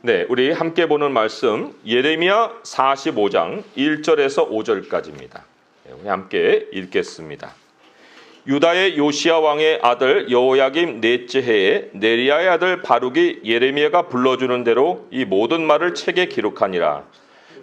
네, 우리 함께 보는 말씀 예레미야 45장 1절에서 5절까지입니다. 우리 함께 읽겠습니다. 유다의 요시야 왕의 아들 여호야김 넷째 해에 네리야의 아들 바룩이 예레미야가 불러주는 대로 이 모든 말을 책에 기록하니라.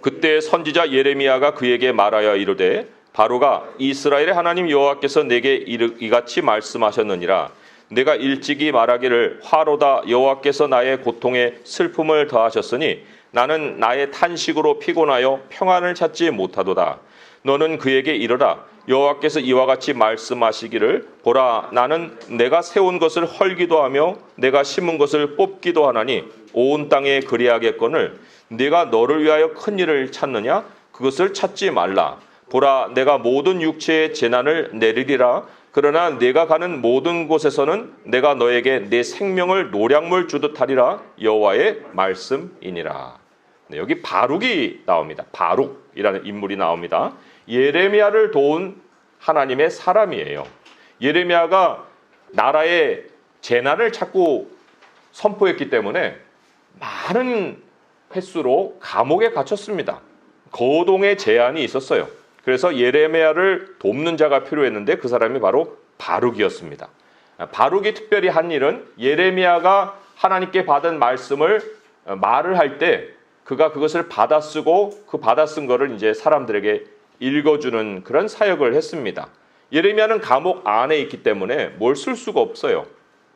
그때 선지자 예레미야가 그에게 말하여 이르되 바룩아, 이스라엘의 하나님 여호와께서 내게 이같이 말씀하셨느니라. 내가 일찍이 말하기를 화로다, 여호와께서 나의 고통에 슬픔을 더하셨으니 나는 나의 탄식으로 피곤하여 평안을 찾지 못하도다. 너는 그에게 이르라. 여호와께서 이와 같이 말씀하시기를 보라, 나는 내가 세운 것을 헐기도 하며 내가 심은 것을 뽑기도 하나니 온 땅에 그리하겠거늘 네가 너를 위하여 큰 일을 찾느냐? 그것을 찾지 말라. 보라, 내가 모든 육체의 재난을 내리리라. 그러나 내가 가는 모든 곳에서는 내가 너에게 내 생명을 노량물 주듯 하리라. 여호와의 말씀이니라. 네, 여기 바룩이 나옵니다. 바룩이라는 인물이 나옵니다. 예레미야를 도운 하나님의 사람이에요. 예레미야가 나라의 재난을 자꾸 선포했기 때문에 많은 횟수로 감옥에 갇혔습니다. 거동의 제한이 있었어요. 그래서 예레미야를 돕는 자가 필요했는데 그 사람이 바로 바룩이었습니다. 바룩이 특별히 한 일은 예레미야가 하나님께 받은 말씀을 말을 할 때 그가 그것을 받아쓰고 그 받아쓴 거를 이제 사람들에게 읽어주는 그런 사역을 했습니다. 예레미야는 감옥 안에 있기 때문에 뭘 쓸 수가 없어요.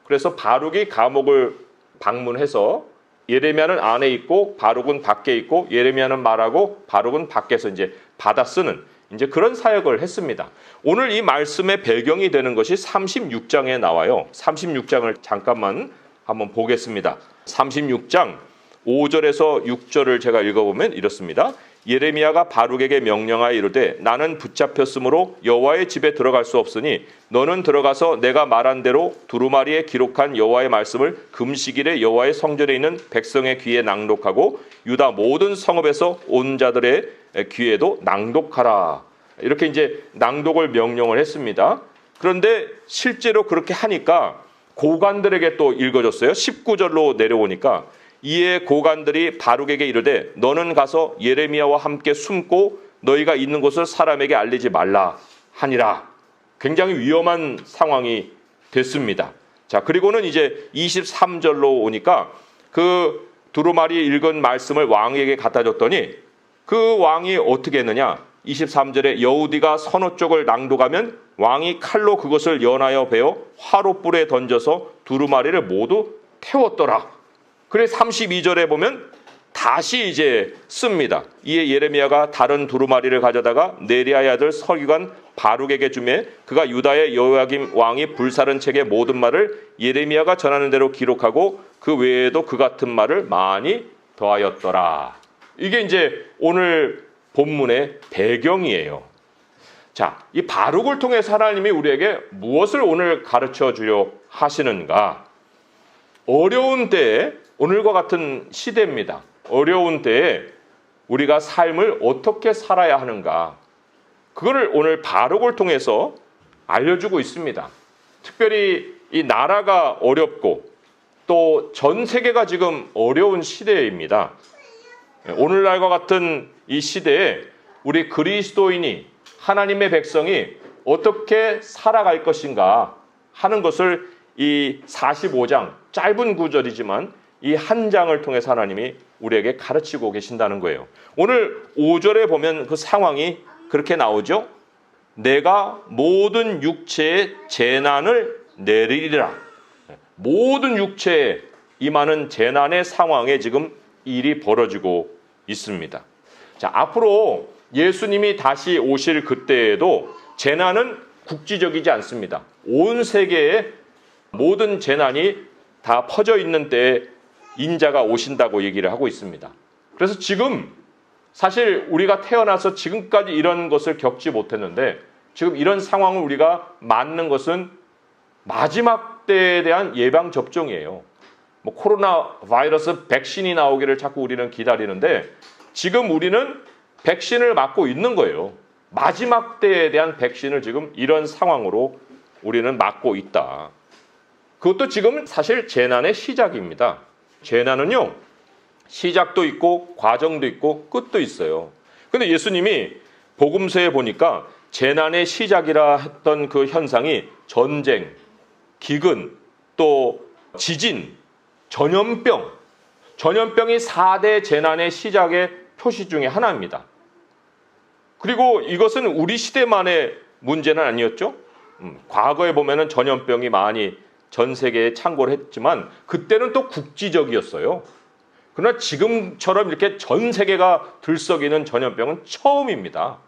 그래서 바룩이 감옥을 방문해서 예레미야는 안에 있고 바룩은 밖에 있고 예레미야는 말하고 바룩은 밖에서 이제 받아쓰는 이제 그런 사역을 했습니다. 오늘 이 말씀의 배경이 되는 것이 36장에 나와요. 36장을 잠깐만 한번 보겠습니다. 36장 5절에서 6절을 제가 읽어보면 이렇습니다. 예레미야가 바룩에게 명령하여 이르되 나는 붙잡혔으므로 여호와의 집에 들어갈 수 없으니 너는 들어가서 내가 말한 대로 두루마리에 기록한 여호와의 말씀을 금식일에 여호와의 성전에 있는 백성의 귀에 낭독하고 유다 모든 성읍에서 온 자들의 귀에도 낭독하라. 이렇게 이제 낭독을 명령을 했습니다. 그런데 실제로 그렇게 하니까 고관들에게 또 읽어줬어요. 19절로 내려오니까 이에 고관들이 바룩에게 이르되 너는 가서 예레미야와 함께 숨고 너희가 있는 곳을 사람에게 알리지 말라 하니라. 굉장히 위험한 상황이 됐습니다. 자, 그리고는 이제 23절로 오니까 그 두루마리 읽은 말씀을 왕에게 갖다 줬더니 그 왕이 어떻게 했느냐? 23절에 여우디가 서너 쪽을 낭독하면 왕이 칼로 그것을 연하여 베어 화롯불에 던져서 두루마리를 모두 태웠더라. 그래 32절에 보면 다시 이제 씁니다. 이에 예레미야가 다른 두루마리를 가져다가 네리야의 아들 서기관 바룩에게 주매 그가 유다의 여호야김 왕이 불사른 책의 모든 말을 예레미야가 전하는 대로 기록하고 그 외에도 그 같은 말을 많이 더하였더라. 이게 이제 오늘 본문의 배경이에요. 자, 이 바룩을 통해서 하나님이 우리에게 무엇을 오늘 가르쳐 주려 하시는가? 어려운 때에 오늘과 같은 시대입니다. 어려운 때에 우리가 삶을 어떻게 살아야 하는가? 그거를 오늘 바룩을 통해서 알려주고 있습니다. 특별히 이 나라가 어렵고 또 전 세계가 지금 어려운 시대입니다. 오늘날과 같은 이 시대에 우리 그리스도인이 하나님의 백성이 어떻게 살아갈 것인가 하는 것을 이 45장 짧은 구절이지만 이 한 장을 통해서 하나님이 우리에게 가르치고 계신다는 거예요. 오늘 5절에 보면 그 상황이 그렇게 나오죠. 내가 모든 육체의 재난을 내리리라. 모든 육체에 임하는 재난의 상황에 지금 일이 벌어지고 있습니다. 자, 앞으로 예수님이 다시 오실 그때에도 재난은 국지적이지 않습니다. 온 세계에 모든 재난이 다 퍼져 있는 때에 인자가 오신다고 얘기를 하고 있습니다. 그래서 지금 사실 우리가 태어나서 지금까지 이런 것을 겪지 못했는데 지금 이런 상황을 우리가 맞는 것은 마지막 때에 대한 예방 접종이에요. 뭐 코로나 바이러스 백신이 나오기를 자꾸 우리는 기다리는데 지금 우리는 백신을 맞고 있는 거예요. 마지막 때에 대한 백신을 지금 이런 상황으로 우리는 맞고 있다. 그것도 지금 사실 재난의 시작입니다. 재난은요, 시작도 있고 과정도 있고 끝도 있어요. 근데 예수님이 복음서에 보니까 재난의 시작이라 했던 그 현상이 전쟁, 기근, 또 지진, 전염병이 4대 재난의 시작의 표시 중에 하나입니다. 그리고 이것은 우리 시대만의 문제는 아니었죠. 과거에 보면은 전염병이 많이 전 세계에 창궐을 했지만 그때는 또 국지적이었어요. 그러나 지금처럼 이렇게 전 세계가 들썩이는 전염병은 처음입니다.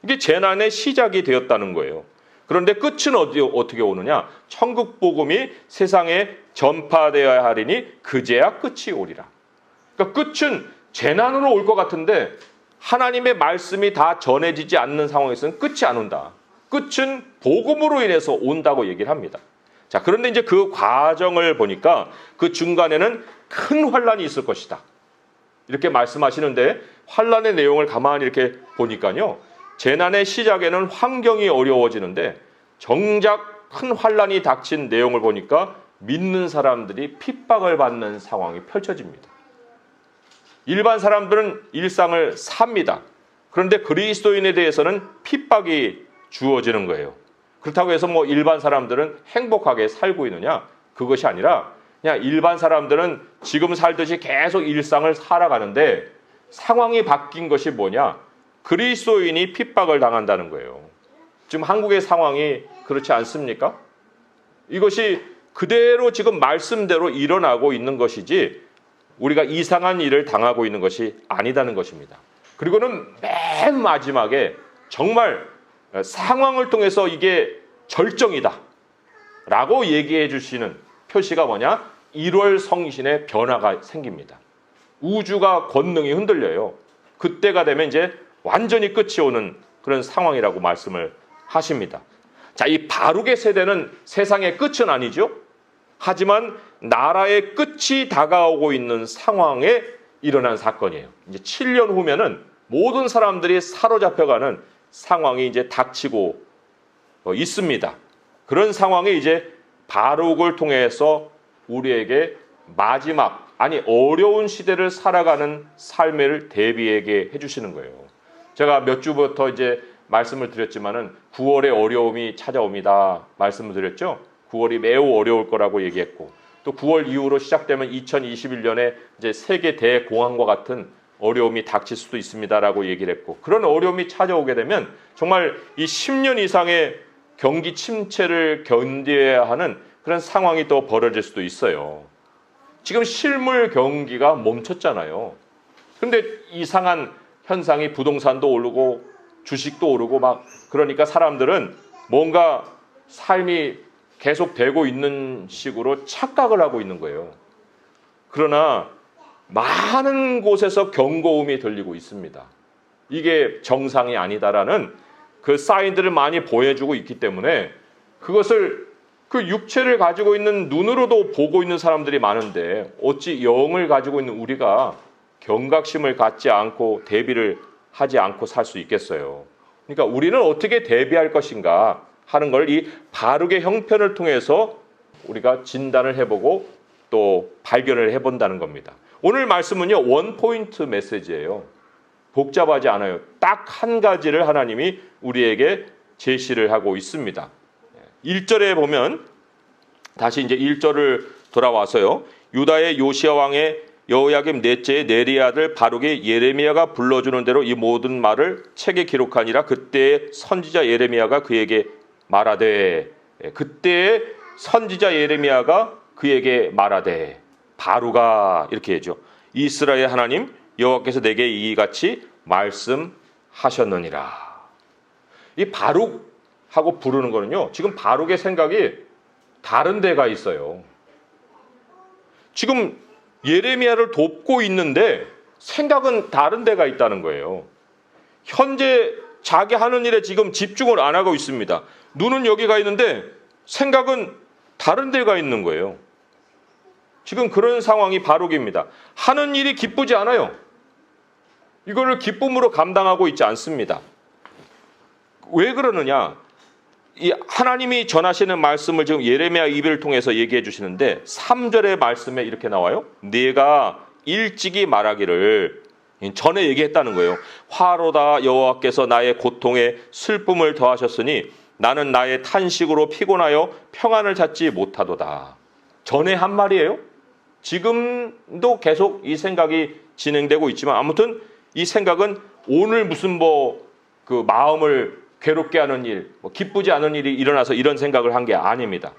이게 재난의 시작이 되었다는 거예요. 그런데 끝은 어떻게 오느냐? 천국 복음이 세상에 전파되어야 하리니 그제야 끝이 오리라. 그러니까 끝은 재난으로 올 것 같은데 하나님의 말씀이 다 전해지지 않는 상황에서는 끝이 안 온다. 끝은 복음으로 인해서 온다고 얘기를 합니다. 자, 그런데 이제 그 과정을 보니까 그 중간에는 큰 환란이 있을 것이다. 이렇게 말씀하시는데 환란의 내용을 가만히 이렇게 보니까요. 재난의 시작에는 환경이 어려워지는데 정작 큰 환란이 닥친 내용을 보니까 믿는 사람들이 핍박을 받는 상황이 펼쳐집니다. 일반 사람들은 일상을 삽니다. 그런데 그리스도인에 대해서는 핍박이 주어지는 거예요. 그렇다고 해서 뭐 일반 사람들은 행복하게 살고 있느냐? 그것이 아니라 그냥 일반 사람들은 지금 살듯이 계속 일상을 살아가는데 상황이 바뀐 것이 뭐냐? 그리스도인이 핍박을 당한다는 거예요. 지금 한국의 상황이 그렇지 않습니까? 이것이 그대로 지금 말씀대로 일어나고 있는 것이지 우리가 이상한 일을 당하고 있는 것이 아니다는 것입니다. 그리고는 맨 마지막에 정말 상황을 통해서 이게 절정이다 라고 얘기해 주시는 표시가 뭐냐? 1월 성신의 변화가 생깁니다. 우주가 권능이 흔들려요. 그때가 되면 이제 완전히 끝이 오는 그런 상황이라고 말씀을 하십니다. 자, 이 바룩의 세대는 세상의 끝은 아니죠. 하지만 나라의 끝이 다가오고 있는 상황에 일어난 사건이에요. 이제 7년 후면은 모든 사람들이 사로잡혀가는 상황이 이제 닥치고 있습니다. 그런 상황에 이제 바룩을 통해서 우리에게 마지막, 아니 어려운 시대를 살아가는 삶을 대비하게 해주시는 거예요. 제가 몇 주부터 이제 말씀을 드렸지만은 9월에 어려움이 찾아옵니다. 말씀을 드렸죠. 9월이 매우 어려울 거라고 얘기했고 또 9월 이후로 시작되면 2021년에 이제 세계 대공황과 같은 어려움이 닥칠 수도 있습니다라고 얘기를 했고 그런 어려움이 찾아오게 되면 정말 이 10년 이상의 경기 침체를 견뎌야 하는 그런 상황이 또 벌어질 수도 있어요. 지금 실물 경기가 멈췄잖아요. 그런데 이상한 현상이 부동산도 오르고 주식도 오르고 막 그러니까 사람들은 뭔가 삶이 계속되고 있는 식으로 착각을 하고 있는 거예요. 그러나 많은 곳에서 경고음이 들리고 있습니다. 이게 정상이 아니다라는 그 사인들을 많이 보여주고 있기 때문에 그것을 그 육체를 가지고 있는 눈으로도 보고 있는 사람들이 많은데 어찌 영을 가지고 있는 우리가 경각심을 갖지 않고 대비를 하지 않고 살 수 있겠어요. 그러니까 우리는 어떻게 대비할 것인가 하는 걸 이 바룩의 형편을 통해서 우리가 진단을 해보고 또 발견을 해본다는 겁니다. 오늘 말씀은요 원포인트 메시지예요. 복잡하지 않아요. 딱 한 가지를 하나님이 우리에게 제시를 하고 있습니다. 1절에 보면 다시 이제 1절을 돌아와서요. 유다의 요시야 왕의 여호야김 넷째의 네리 아들 바룩이 예레미야가 불러주는 대로 이 모든 말을 책에 기록하니라. 그때의 선지자 예레미야가 그에게 말하되 그때의 선지자 예레미야가 그에게 말하되 바룩아 이렇게 해죠. 이스라엘 하나님 여호와께서 내게 이같이 말씀하셨느니라. 이 바룩하고 부르는 거는요. 지금 바룩의 생각이 다른 데가 있어요. 지금 예레미야를 돕고 있는데 생각은 다른 데가 있다는 거예요. 현재 자기 하는 일에 지금 집중을 안 하고 있습니다. 눈은 여기 가 있는데 생각은 다른 데가 있는 거예요. 지금 그런 상황이 바룩입니다. 하는 일이 기쁘지 않아요. 이거를 기쁨으로 감당하고 있지 않습니다. 왜 그러느냐? 이 하나님이 전하시는 말씀을 지금 예레미야 입을 통해서 얘기해 주시는데 3절의 말씀에 이렇게 나와요. 네가 일찍이 말하기를 전에 얘기했다는 거예요. 화로다 여호와께서 나의 고통에 슬픔을 더하셨으니 나는 나의 탄식으로 피곤하여 평안을 찾지 못하도다. 전에 한 말이에요. 지금도 계속 이 생각이 진행되고 있지만 아무튼 이 생각은 오늘 무슨 그 마음을 괴롭게 하는 일, 기쁘지 않은 일이 일어나서 이런 생각을 한 게 아닙니다.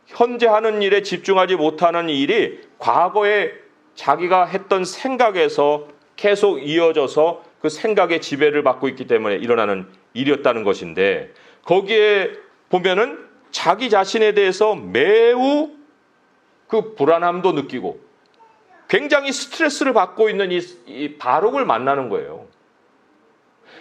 현재 하는 일에 집중하지 못하는 일이 과거에 자기가 했던 생각에서 계속 이어져서 그 생각의 지배를 받고 있기 때문에 일어나는 일이었다는 것인데, 거기에 보면은 자기 자신에 대해서 매우 그 불안함도 느끼고 굉장히 스트레스를 받고 있는 이 바룩을 만나는 거예요.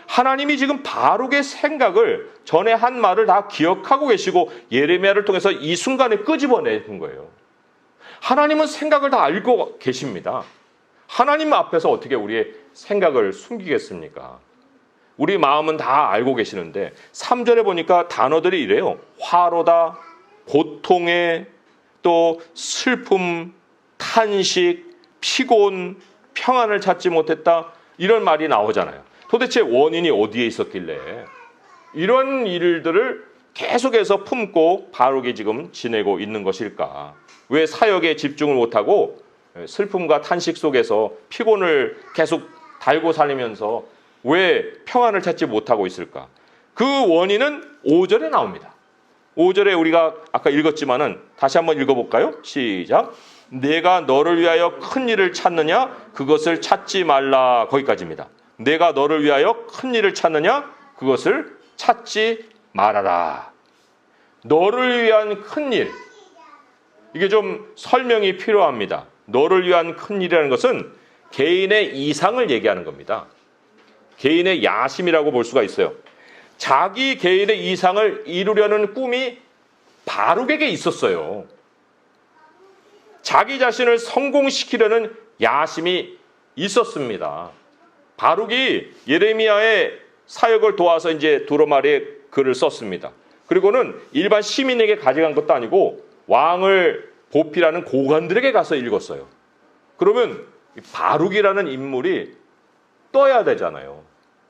하나님이 지금 바룩의 생각을 전에 한 말을 다 기억하고 계시고 예레미야를 통해서 이 순간에 끄집어내는 거예요. 하나님은 생각을 다 알고 계십니다. 하나님 앞에서 어떻게 우리의 생각을 숨기겠습니까? 우리 마음은 다 알고 계시는데 3절에 보니까 단어들이 이래요. 화로다, 고통에, 또 슬픔, 탄식, 피곤, 평안을 찾지 못했다, 이런 말이 나오잖아요. 도대체 원인이 어디에 있었길래 이런 일들을 계속해서 품고 바룩이 지금 지내고 있는 것일까? 왜 사역에 집중을 못하고 슬픔과 탄식 속에서 피곤을 계속 달고 살리면서 왜 평안을 찾지 못하고 있을까? 그 원인은 5절에 나옵니다. 5절에 우리가 아까 읽었지만은 다시 한번 읽어볼까요? 시작. 내가 너를 위하여 큰 일을 찾느냐? 그것을 찾지 말라. 거기까지입니다. 내가 너를 위하여 큰 일을 찾느냐? 그것을 찾지 말아라. 너를 위한 큰 일. 이게 좀 설명이 필요합니다. 너를 위한 큰 일이라는 것은 개인의 이상을 얘기하는 겁니다. 개인의 야심이라고 볼 수가 있어요. 자기 개인의 이상을 이루려는 꿈이 바룩에게 있었어요. 자기 자신을 성공시키려는 야심이 있었습니다. 바룩이 예레미야의 사역을 도와서 이제 두루마리에 글을 썼습니다. 그리고는 일반 시민에게 가져간 것도 아니고 왕을 보필하는 고관들에게 가서 읽었어요. 그러면 바룩이라는 인물이 떠야 되잖아요.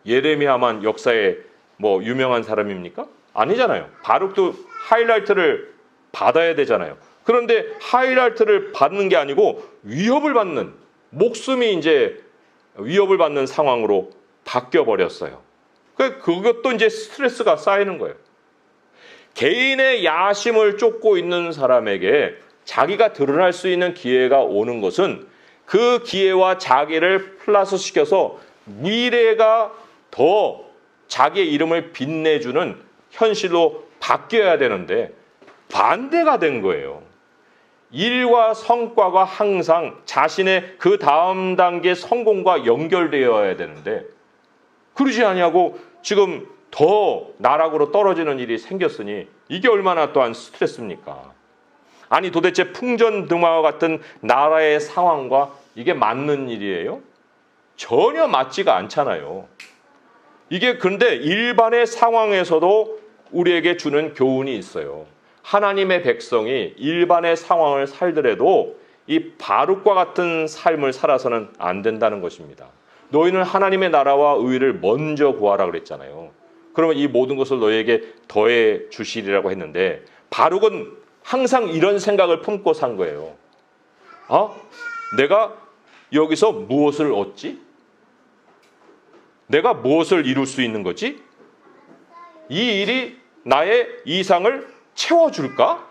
예레미야만 역사에 유명한 사람입니까? 아니잖아요. 바룩도 하이라이트를 받아야 되잖아요. 그런데 하이라이트를 받는 게 아니고 위협을 받는, 목숨이 이제 위협을 받는 상황으로 바뀌어 버렸어요. 그것도 이제 스트레스가 쌓이는 거예요. 개인의 야심을 쫓고 있는 사람에게 자기가 드러날 수 있는 기회가 오는 것은 그 기회와 자기를 플러스 시켜서 미래가 더 자기의 이름을 빛내주는 현실로 바뀌어야 되는데 반대가 된 거예요. 일과 성과가 항상 자신의 그 다음 단계 성공과 연결되어야 되는데 그러지 않냐고 지금 더 나락으로 떨어지는 일이 생겼으니 이게 얼마나 또한 스트레스입니까? 아니 도대체 풍전등화와 같은 나라의 상황과 이게 맞는 일이에요? 전혀 맞지가 않잖아요. 이게 그런데 일반의 상황에서도 우리에게 주는 교훈이 있어요. 하나님의 백성이 일반의 상황을 살더라도 이 바룩과 같은 삶을 살아서는 안 된다는 것입니다. 너희는 하나님의 나라와 의를 먼저 구하라 그랬잖아요. 그러면 이 모든 것을 너희에게 더해 주시리라고 했는데 바룩은 항상 이런 생각을 품고 산 거예요. 내가 여기서 무엇을 얻지? 내가 무엇을 이룰 수 있는 거지? 이 일이 나의 이상을 채워줄까?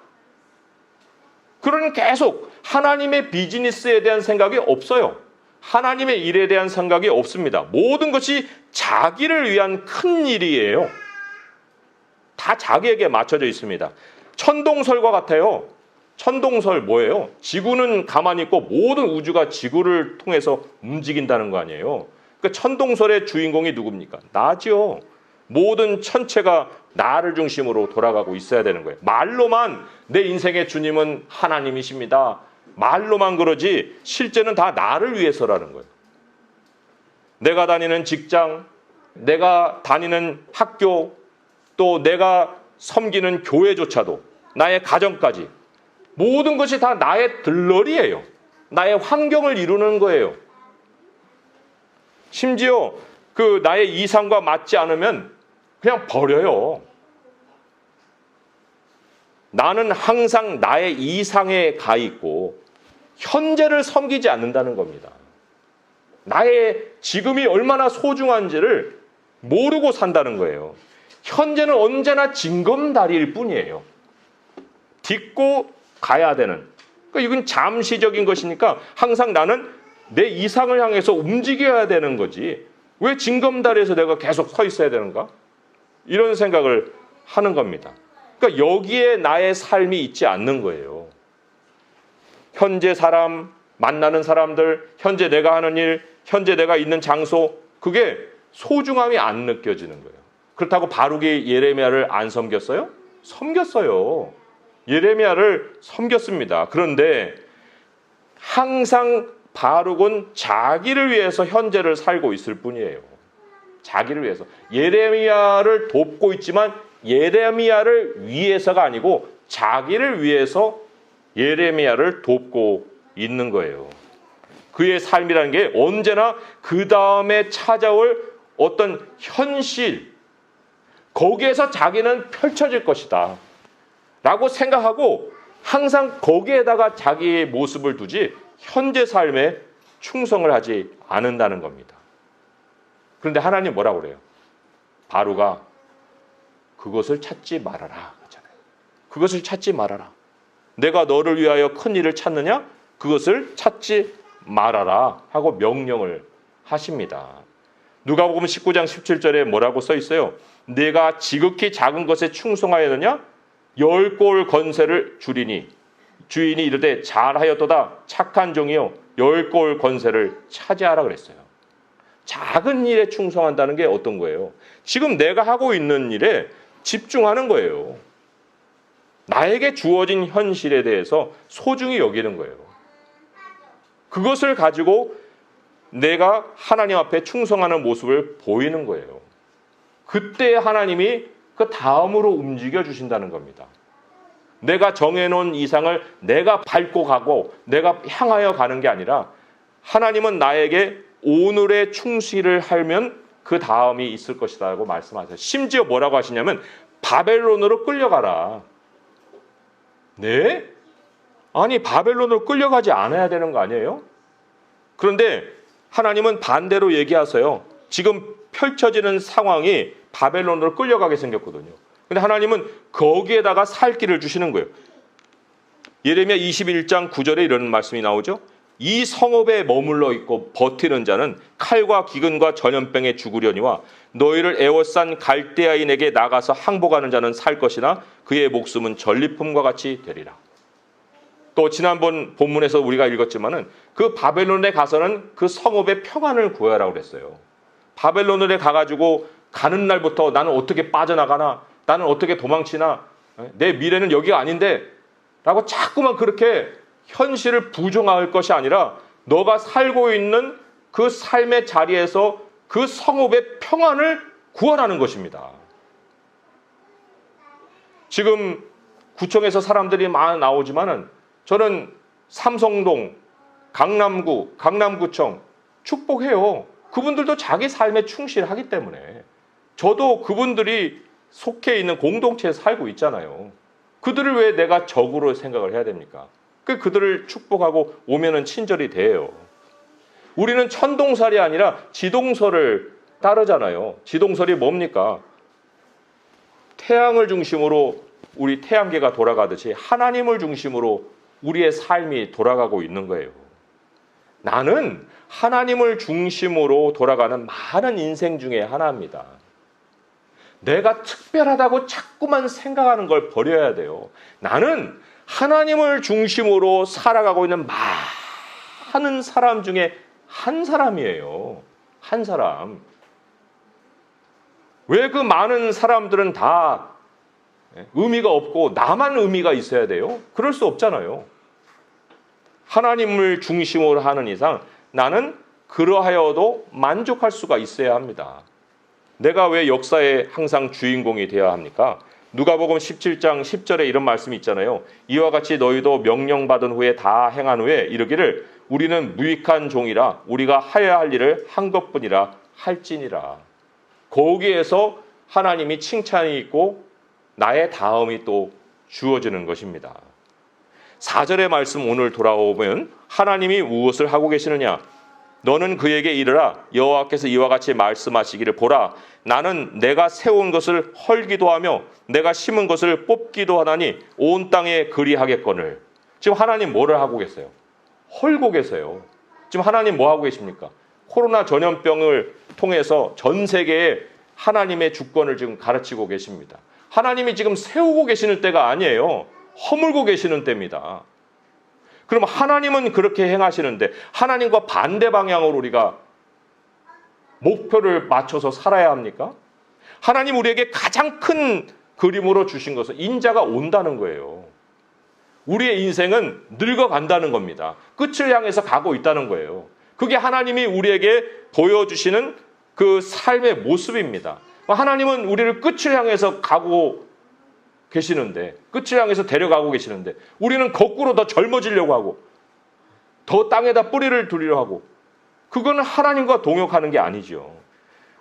그러니 계속 하나님의 비즈니스에 대한 생각이 없어요. 하나님의 일에 대한 생각이 없습니다. 모든 것이 자기를 위한 큰 일이에요. 다 자기에게 맞춰져 있습니다. 천동설과 같아요. 천동설 뭐예요? 지구는 가만히 있고 모든 우주가 지구를 통해서 움직인다는 거 아니에요? 그러니까 천동설의 주인공이 누굽니까? 나죠. 모든 천체가 나를 중심으로 돌아가고 있어야 되는 거예요. 말로만 내 인생의 주님은 하나님이십니다. 말로만 그러지 실제는 다 나를 위해서라는 거예요. 내가 다니는 직장, 내가 다니는 학교, 또 내가 섬기는 교회조차도, 나의 가정까지 모든 것이 다 나의 들러리예요. 나의 환경을 이루는 거예요. 심지어 그 나의 이상과 맞지 않으면 그냥 버려요. 나는 항상 나의 이상에 가 있고 현재를 섬기지 않는다는 겁니다. 나의 지금이 얼마나 소중한지를 모르고 산다는 거예요. 현재는 언제나 징검다리일 뿐이에요. 딛고 가야 되는. 그러니까 이건 잠시적인 것이니까 항상 나는 내 이상을 향해서 움직여야 되는 거지. 왜 징검다리에서 내가 계속 서 있어야 되는가? 이런 생각을 하는 겁니다. 그러니까 여기에 나의 삶이 있지 않는 거예요. 현재 사람, 만나는 사람들, 현재 내가 하는 일, 현재 내가 있는 장소, 그게 소중함이 안 느껴지는 거예요. 그렇다고 바룩이 예레미야를 안 섬겼어요? 섬겼어요. 예레미야를 섬겼습니다. 그런데 항상 바룩은 자기를 위해서 현재를 살고 있을 뿐이에요. 자기를 위해서. 예레미야를 돕고 있지만 예레미야를 위해서가 아니고 자기를 위해서 예레미야를 돕고 있는 거예요. 그의 삶이라는 게 언제나 그 다음에 찾아올 어떤 현실, 거기에서 자기는 펼쳐질 것이다 라고 생각하고 항상 거기에다가 자기의 모습을 두지 현재 삶에 충성을 하지 않는다는 겁니다. 그런데 하나님 뭐라고 그래요? 바루가 그것을 찾지 말아라 그러잖아요. 그것을 찾지 말아라. 내가 너를 위하여 큰 일을 찾느냐? 그것을 찾지 말아라 하고 명령을 하십니다. 누가복음 19장 17절에 뭐라고 써 있어요? 내가 지극히 작은 것에 충성하였느냐? 10골 건세를 주리니 주인이 이르되 잘하였도다 착한 종이요 10골 건세를 차지하라 그랬어요. 작은 일에 충성한다는 게 어떤 거예요? 지금 내가 하고 있는 일에 집중하는 거예요. 나에게 주어진 현실에 대해서 소중히 여기는 거예요. 그것을 가지고 내가 하나님 앞에 충성하는 모습을 보이는 거예요. 그때 하나님이 그 다음으로 움직여 주신다는 겁니다. 내가 정해놓은 이상을 내가 밟고 가고 내가 향하여 가는 게 아니라 하나님은 나에게 오늘의 충실을 하면 그 다음이 있을 것이다 라고 말씀하세요. 심지어 뭐라고 하시냐면 바벨론으로 끌려가라. 네? 아니 바벨론으로 끌려가지 않아야 되는 거 아니에요? 그런데 하나님은 반대로 얘기하세요. 지금 펼쳐지는 상황이 바벨론으로 끌려가게 생겼거든요. 근데 하나님은 거기에다가 살 길을 주시는 거예요. 예레미야 21장 9절에 이런 말씀이 나오죠. 이 성읍에 머물러 있고 버티는 자는 칼과 기근과 전염병에 죽으려니와 너희를 애워싼 갈대아인에게 나가서 항복하는 자는 살 것이나 그의 목숨은 전리품과 같이 되리라. 또 지난번 본문에서 우리가 읽었지만은 그 바벨론에 가서는 그 성읍의 평안을 구하라고 그랬어요. 바벨론에 가가지고 가는 날부터 나는 어떻게 빠져나가나, 나는 어떻게 도망치나, 내 미래는 여기가 아닌데 라고 자꾸만 그렇게 현실을 부정할 것이 아니라 너가 살고 있는 그 삶의 자리에서 그 성읍의 평안을 구하라는 것입니다. 지금 구청에서 사람들이 많이 나오지만은 저는 삼성동, 강남구, 강남구청 축복해요. 그분들도 자기 삶에 충실하기 때문에. 저도 그분들이 속해 있는 공동체에 살고 있잖아요. 그들을 왜 내가 적으로 생각을 해야 됩니까? 그들을 축복하고 오면은 친절이 돼요. 우리는 천동설이 아니라 지동설을 따르잖아요. 지동설이 뭡니까? 태양을 중심으로 우리 태양계가 돌아가듯이 하나님을 중심으로 우리의 삶이 돌아가고 있는 거예요. 나는 하나님을 중심으로 돌아가는 많은 인생 중에 하나입니다. 내가 특별하다고 자꾸만 생각하는 걸 버려야 돼요. 나는 하나님을 중심으로 살아가고 있는 많은 사람 중에 한 사람이에요. 한 사람. 왜 그 많은 사람들은 다 의미가 없고 나만 의미가 있어야 돼요? 그럴 수 없잖아요. 하나님을 중심으로 하는 이상 나는 그러하여도 만족할 수가 있어야 합니다. 내가 왜 역사의 항상 주인공이 되어야 합니까? 누가복음 17장 10절에 이런 말씀이 있잖아요. 이와 같이 너희도 명령받은 후에 다 행한 후에 이르기를 우리는 무익한 종이라 우리가 하여야 할 일을 한 것뿐이라 할지니라. 거기에서 하나님이 칭찬이 있고 나의 다음이 또 주어지는 것입니다. 4절의 말씀 오늘 돌아오면 하나님이 무엇을 하고 계시느냐? 너는 그에게 이르라. 여호와께서 이와 같이 말씀하시기를 보라. 나는 내가 세운 것을 헐기도 하며 내가 심은 것을 뽑기도 하나니 온 땅에 그리하겠거늘. 지금 하나님 뭐를 하고 계세요? 헐고 계세요. 지금 하나님 뭐 하고 계십니까? 코로나 전염병을 통해서 전 세계에 하나님의 주권을 지금 가르치고 계십니다. 하나님이 지금 세우고 계시는 때가 아니에요. 허물고 계시는 때입니다. 그럼 하나님은 그렇게 행하시는데 하나님과 반대 방향으로 우리가 목표를 맞춰서 살아야 합니까? 하나님 우리에게 가장 큰 그림으로 주신 것은 인자가 온다는 거예요. 우리의 인생은 늙어간다는 겁니다. 끝을 향해서 가고 있다는 거예요. 그게 하나님이 우리에게 보여주시는 그 삶의 모습입니다. 하나님은 우리를 끝을 향해서 가고 계시는데, 끝을 향해서 데려가고 계시는데 우리는 거꾸로 더 젊어지려고 하고 더 땅에다 뿌리를 두리려 하고, 그거는 하나님과 동역하는 게 아니죠.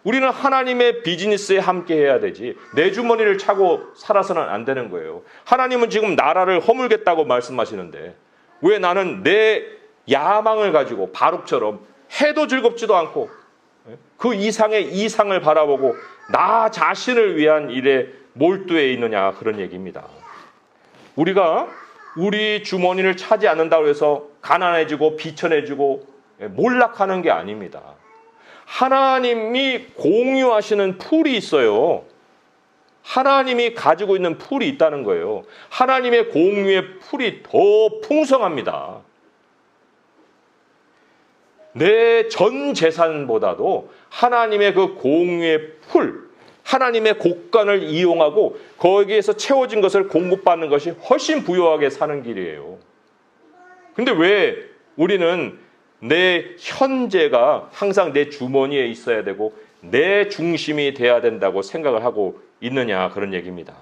우리는 하나님의 비즈니스에 함께 해야 되지 내 주머니를 차고 살아서는 안 되는 거예요. 하나님은 지금 나라를 허물겠다고 말씀하시는데 왜 나는 내 야망을 가지고 바룩처럼 해도 즐겁지도 않고 그 이상의 이상을 바라보고 나 자신을 위한 일에 몰두해 있느냐, 그런 얘기입니다. 우리가 우리 주머니를 차지 않는다고 해서 가난해지고 비천해지고 몰락하는 게 아닙니다. 하나님이 공유하시는 풀이 있어요. 하나님이 가지고 있는 풀이 있다는 거예요. 하나님의 공유의 풀이 더 풍성합니다. 내 전 재산보다도 하나님의 그 공유의 풀, 하나님의 곡간을 이용하고 거기에서 채워진 것을 공급받는 것이 훨씬 부유하게 사는 길이에요. 근데 왜 우리는 내 현재가 항상 내 주머니에 있어야 되고 내 중심이 돼야 된다고 생각을 하고 있느냐, 그런 얘기입니다.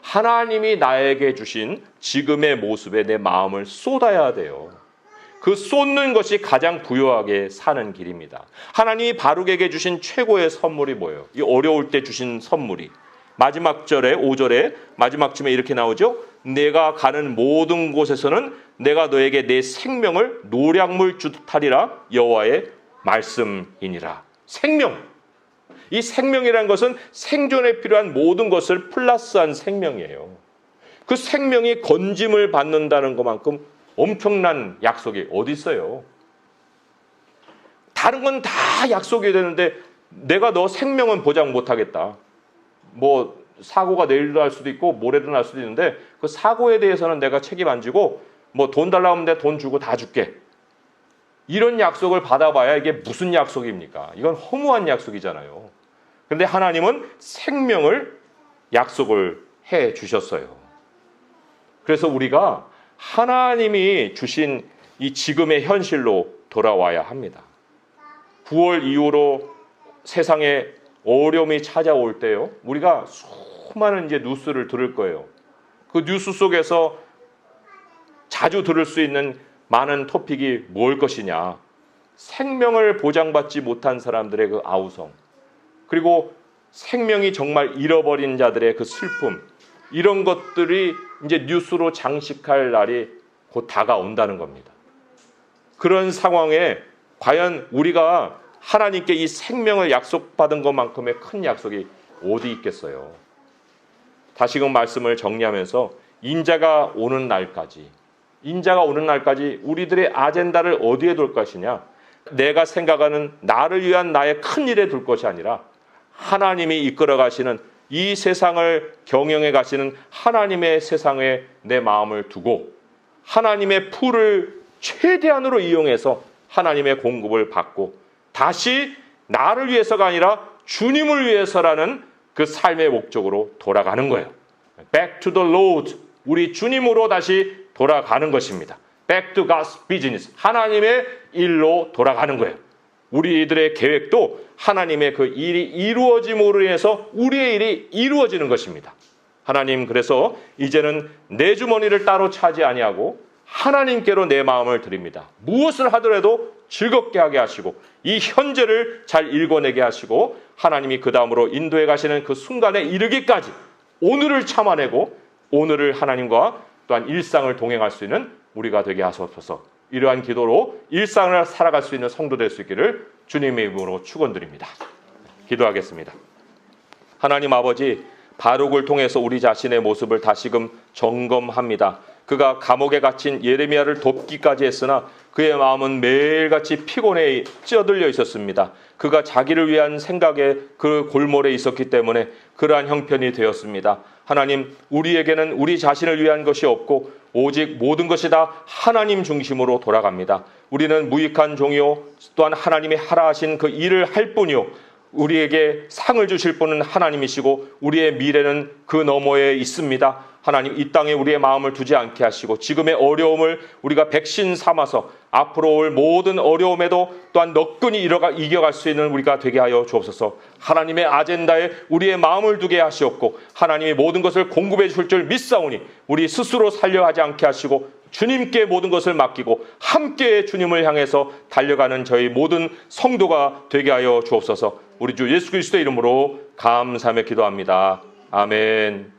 하나님이 나에게 주신 지금의 모습에 내 마음을 쏟아야 돼요. 그 쏟는 것이 가장 부유하게 사는 길입니다. 하나님이 바룩에게 주신 최고의 선물이 뭐예요? 이 어려울 때 주신 선물이 마지막 절에 5절에 마지막쯤에 이렇게 나오죠. 내가 가는 모든 곳에서는 내가 너에게 내 생명을 노량물 주듯 하리라. 여호와의 말씀이니라. 생명. 이 생명이라는 것은 생존에 필요한 모든 것을 플러스한 생명이에요. 그 생명이 건짐을 받는다는 것만큼 엄청난 약속이 어디 있어요? 다른 건 다 약속이 되는데 내가 너 생명은 보장 못하겠다. 뭐 사고가 내일도 날 수도 있고 모레도 날 수도 있는데 그 사고에 대해서는 내가 책임 안 지고 뭐 돈 달라고 하면 내가 돈 주고 다 줄게. 이런 약속을 받아봐야 이게 무슨 약속입니까? 이건 허무한 약속이잖아요. 그런데 하나님은 생명을 약속을 해 주셨어요. 그래서 우리가 하나님이 주신 이 지금의 현실로 돌아와야 합니다. 9월 이후로 세상에 어려움이 찾아올 때요, 우리가 수많은 이제 뉴스를 들을 거예요. 그 뉴스 속에서 자주 들을 수 있는 많은 토픽이 뭘 것이냐, 생명을 보장받지 못한 사람들의 그 아우성, 그리고 생명이 정말 잃어버린 자들의 그 슬픔, 이런 것들이 이제 뉴스로 장식할 날이 곧 다가온다는 겁니다. 그런 상황에 과연 우리가 하나님께 이 생명을 약속받은 것만큼의 큰 약속이 어디 있겠어요? 다시금 말씀을 정리하면서 인자가 오는 날까지 우리들의 아젠다를 어디에 둘 것이냐? 내가 생각하는 나를 위한 나의 큰 일에 둘 것이 아니라 하나님이 이끌어 가시는 이 세상을 경영해 가시는 하나님의 세상에 내 마음을 두고 하나님의 풀을 최대한으로 이용해서 하나님의 공급을 받고 다시 나를 위해서가 아니라 주님을 위해서라는 그 삶의 목적으로 돌아가는 거예요. Back to the Lord. 우리 주님으로 다시 돌아가는 것입니다. Back to God's business. 하나님의 일로 돌아가는 거예요. 우리들의 계획도 하나님의 그 일이 이루어짐으로 인해서 우리의 일이 이루어지는 것입니다. 하나님, 그래서 이제는 내 주머니를 따로 차지 아니하고 하나님께로 내 마음을 드립니다. 무엇을 하더라도 즐겁게 하게 하시고 이 현재를 잘 읽어내게 하시고 하나님이 그 다음으로 인도해 가시는 그 순간에 이르기까지 오늘을 참아내고 오늘을 하나님과 또한 일상을 동행할 수 있는 우리가 되게 하소서. 이러한 기도로 일상을 살아갈 수 있는 성도 될 수 있기를 주님의 이름으로 축원드립니다. 기도하겠습니다. 하나님 아버지, 바룩을 통해서 우리 자신의 모습을 다시금 점검합니다. 그가 감옥에 갇힌 예레미야를 돕기까지 했으나 그의 마음은 매일같이 피곤해 찌어들려 있었습니다. 그가 자기를 위한 생각에 그 골몰에 있었기 때문에 그러한 형편이 되었습니다. 하나님, 우리에게는 우리 자신을 위한 것이 없고 오직 모든 것이 다 하나님 중심으로 돌아갑니다. 우리는 무익한 종이요 또한 하나님이 하라 하신 그 일을 할 뿐이요 우리에게 상을 주실 분은 하나님이시고 우리의 미래는 그 너머에 있습니다. 하나님, 이 땅에 우리의 마음을 두지 않게 하시고 지금의 어려움을 우리가 백신 삼아서 앞으로 올 모든 어려움에도 또한 너끈히 이겨갈 수 있는 우리가 되게 하여 주옵소서. 하나님의 아젠다에 우리의 마음을 두게 하시옵고 하나님이 모든 것을 공급해 주실 줄 믿사오니 우리 스스로 살려 하지 않게 하시고 주님께 모든 것을 맡기고 함께 주님을 향해서 달려가는 저희 모든 성도가 되게 하여 주옵소서. 우리 주 예수 그리스도의 이름으로 감사하며 기도합니다. 아멘.